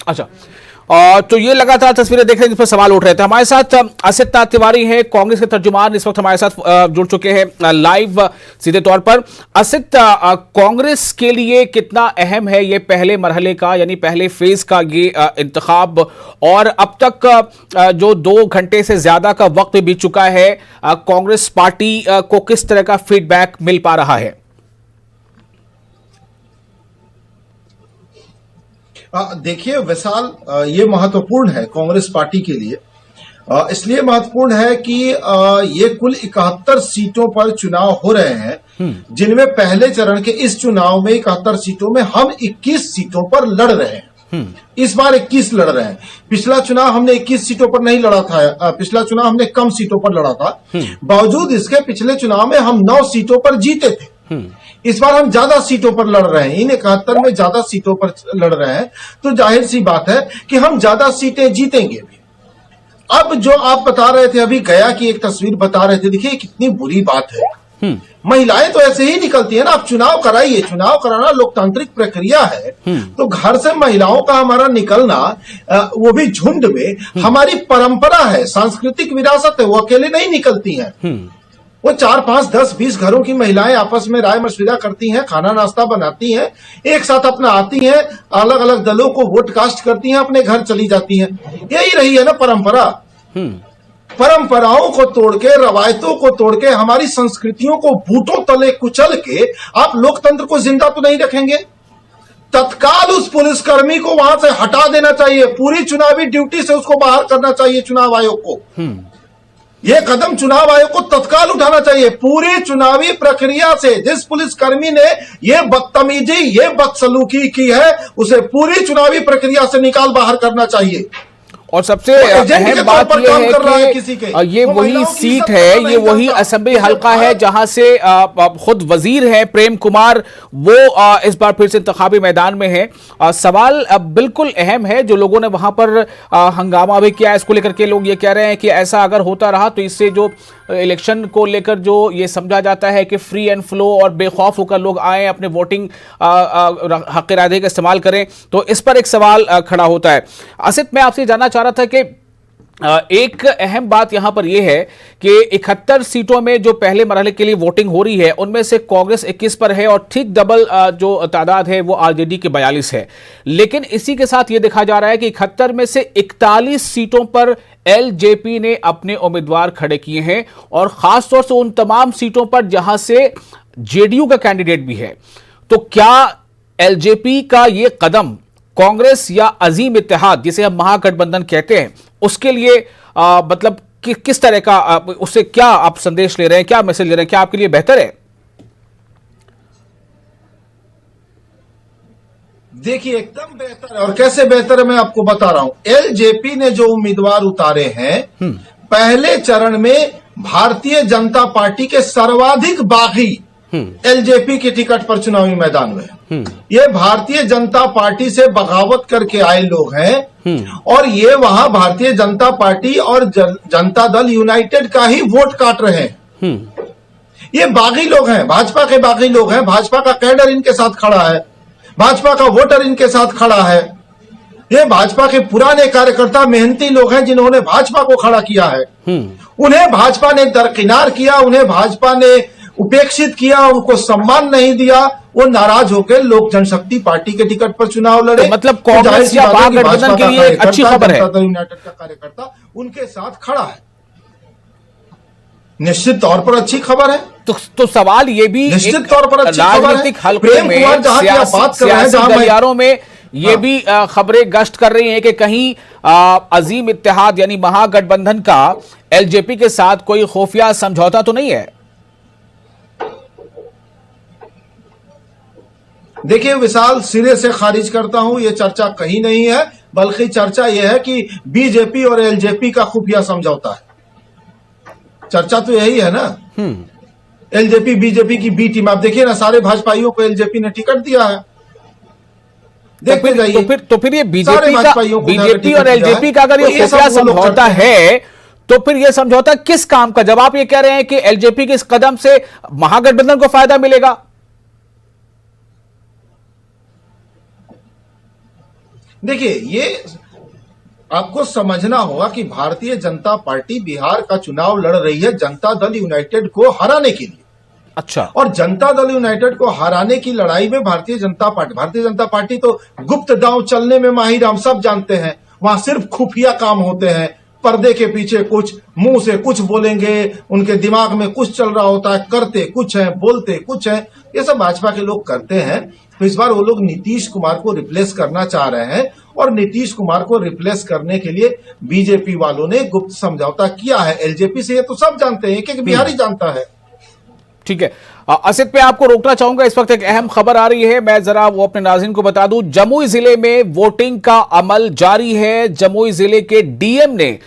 अच्छा, तो ये लगातार तस्वीरें देख रहे हैं जिस पर सवाल उठ रहे थे। हमारे साथ असित नाथ तिवारी हैं, कांग्रेस के तर्जुमान, इस वक्त हमारे साथ जुड़ चुके हैं लाइव सीधे तौर पर। असित, कांग्रेस के लिए कितना अहम है ये पहले मरहले का, यानी पहले फेज का ये इंतखाब, और अब तक जो 2 घंटे से ज्यादा का वक्त बीत चुका है, कांग्रेस पार्टी को किस तरह का फीडबैक मिल पा रहा है? देखिए विशाल, ये महत्वपूर्ण है कांग्रेस पार्टी के लिए। इसलिए महत्वपूर्ण है कि ये कुल 71 सीटों पर चुनाव हो रहे हैं, जिनमें पहले चरण के इस चुनाव में 71 सीटों में हम 21 सीटों पर लड़ रहे हैं। इस बार 21 लड़ रहे हैं। पिछला चुनाव हमने 21 सीटों पर नहीं लड़ा था, पिछला चुनाव हमने कम सीटों पर लड़ा था। बावजूद इसके पिछले चुनाव में हम 9 सीटों पर जीते थे। इस बार हम ज्यादा सीटों पर लड़ रहे हैं, इन 71 में ज्यादा सीटों पर लड़ रहे हैं, तो जाहिर सी बात है कि हम ज्यादा सीटें जीतेंगे भी। अब जो आप बता रहे थे, अभी गया की एक तस्वीर बता रहे थे, देखिए कितनी बुरी बात है। महिलाएं तो ऐसे ही निकलती है ना। आप चुनाव कराइए, चुनाव कराना लोकतांत्रिक प्रक्रिया है, तो घर से महिलाओं का हमारा निकलना, वो भी झुंड में, हमारी परंपरा है, सांस्कृतिक विरासत है। वो अकेले नहीं निकलती हैं, वो 4, 5, 10, 20 घरों की महिलाएं आपस में राय मशविरा करती हैं, खाना नाश्ता बनाती हैं, एक साथ अपना आती हैं, अलग अलग दलों को वोट कास्ट करती हैं, अपने घर चली जाती हैं। यही रही है ना परंपरा। परंपराओं को तोड़ के, रवायतों को तोड़ के, हमारी संस्कृतियों को बूटों तले कुचल के आप लोकतंत्र को जिंदा तो नहीं रखेंगे। तत्काल उस पुलिसकर्मी को वहां से हटा देना चाहिए, पूरी चुनावी ड्यूटी से उसको बाहर करना चाहिए चुनाव आयोग को। यह कदम चुनाव आयोग को तत्काल उठाना चाहिए। पूरी चुनावी प्रक्रिया से जिस पुलिसकर्मी ने यह बदतमीजी, यह बदसलूकी की है, उसे पूरी चुनावी प्रक्रिया से निकाल बाहर करना चाहिए। और सबसे अहम बात यह है कि ये वही सीट है, ये वही असेंबली हल्का है जहां से खुद वजीर हैं प्रेम कुमार, वो इस बार फिर से इंतखाबी मैदान में है। सवाल बिल्कुल अहम है, जो लोगों ने वहां पर हंगामा भी किया, इसको लेकर के लोग ये कह रहे हैं कि ऐसा अगर होता रहा तो इससे जो इलेक्शन को लेकर जो ये समझा जाता है कि फ्री एंड फ्लो और बेखौफ होकर लोग आए, अपने वोटिंग हक इरादे का इस्तेमाल करें, तो इस पर एक सवाल खड़ा होता है। असित, मैं आपसे जानना चाह रहा था कि एक अहम बात यहां पर यह है कि 71 सीटों में जो पहले मरहले के लिए वोटिंग हो रही है, उनमें से कांग्रेस 21 पर है और ठीक डबल जो तादाद है वो आरजेडी के 42 है। लेकिन इसी के साथ यह देखा जा रहा है कि 71 में से 41 सीटों पर एलजेपी ने अपने उम्मीदवार खड़े किए हैं, और खासतौर से उन तमाम सीटों पर जहां से जेडीयू का कैंडिडेट भी है। तो क्या एलजेपी का यह कदम कांग्रेस या अजीम इत्तेहाद, जिसे हम महागठबंधन कहते हैं, उसके लिए मतलब किस तरह का उससे क्या आप संदेश ले रहे हैं, क्या मैसेज ले रहे हैं, क्या आपके लिए बेहतर है? देखिए एकदम बेहतर है। और कैसे बेहतर है मैं आपको बता रहा हूं। एलजेपी ने जो उम्मीदवार उतारे हैं, पहले चरण में भारतीय जनता पार्टी के सर्वाधिक बागी एलजेपी के टिकट पर चुनावी मैदान में, ये भारतीय जनता पार्टी से बगावत करके आए लोग हैं, और ये वहां भारतीय जनता पार्टी और जनता दल यूनाइटेड का ही वोट काट रहे हैं। ये बागी लोग हैं, भाजपा के बागी लोग हैं। भाजपा का कैडर इनके साथ खड़ा है, भाजपा का वोटर इनके साथ खड़ा है। ये भाजपा के पुराने कार्यकर्ता, मेहनती लोग हैं, जिन्होंने भाजपा को खड़ा किया है। उन्हें भाजपा ने दरकिनार किया, उन्हें भाजपा ने उपेक्षित किया, उनको सम्मान नहीं दिया। वो नाराज होकर लोक जनशक्ति पार्टी के टिकट पर चुनाव लड़े। तो मतलब कांग्रेस या महागठबंधन के लिए एक अच्छी खबर है, यूनाइटेड का कार्यकर्ता उनके साथ खड़ा है, निश्चित तौर पर अच्छी खबर है। तो सवाल ये भी निश्चित तौर पर अच्छी राजनीतिक हलकों में, सियासी गलियारों में ये भी खबरें गश्त कर रही हैं कि कहीं अजीम इत्तेहाद यानी महागठबंधन का एलजेपी के साथ कोई खुफिया समझौता तो नहीं है। देखिए विशाल, सिरे से खारिज करता हूं, यह चर्चा कहीं नहीं है, बल्कि चर्चा यह है कि बीजेपी और एलजेपी का खुफिया समझौता है। चर्चा तो यही है ना। एलजेपी बीजेपी की बी टीम। आप देखिए ना, सारे भाजपाइयों को एलजेपी ने टिकट दिया है। देखते जाइए। तो फिर ये बीजेपी और एलजेपी का अगर ये खुफिया समझौता है, तो फिर ये समझौता किस काम का? जब आप ये कह रहे हैं कि एलजेपी के इस कदम से महागठबंधन को फायदा मिलेगा। देखिए, ये आपको समझना होगा कि भारतीय जनता पार्टी बिहार का चुनाव लड़ रही है जनता दल यूनाइटेड को हराने के लिए। अच्छा। और जनता दल यूनाइटेड को हराने की लड़ाई में भारतीय जनता पार्टी तो गुप्त दांव चलने में माहिर, हम सब जानते हैं। वहां सिर्फ खुफिया काम होते हैं, पर्दे के पीछे कुछ, मुंह से कुछ बोलेंगे, उनके दिमाग में कुछ चल रहा होता है, करते कुछ है, बोलते कुछ है। ये सब भाजपा के लोग करते हैं। तो इस बार वो लोग नीतीश कुमार को रिप्लेस करना चाह रहे हैं, और नीतीश कुमार को रिप्लेस करने के लिए बीजेपी वालों ने गुप्त समझौता किया है एलजेपी से। ये तो सब जानते हैं, एक बिहारी जानता है। ठीक है, असित पे आपको रोकना चाहूंगा, इस वक्त एक अहम खबर आ रही है, मैं जरा वो अपने नाज़रीन को बता दूं। जमुई जिले में वोटिंग का अमल जारी है। जमुई जिले के डीएम ने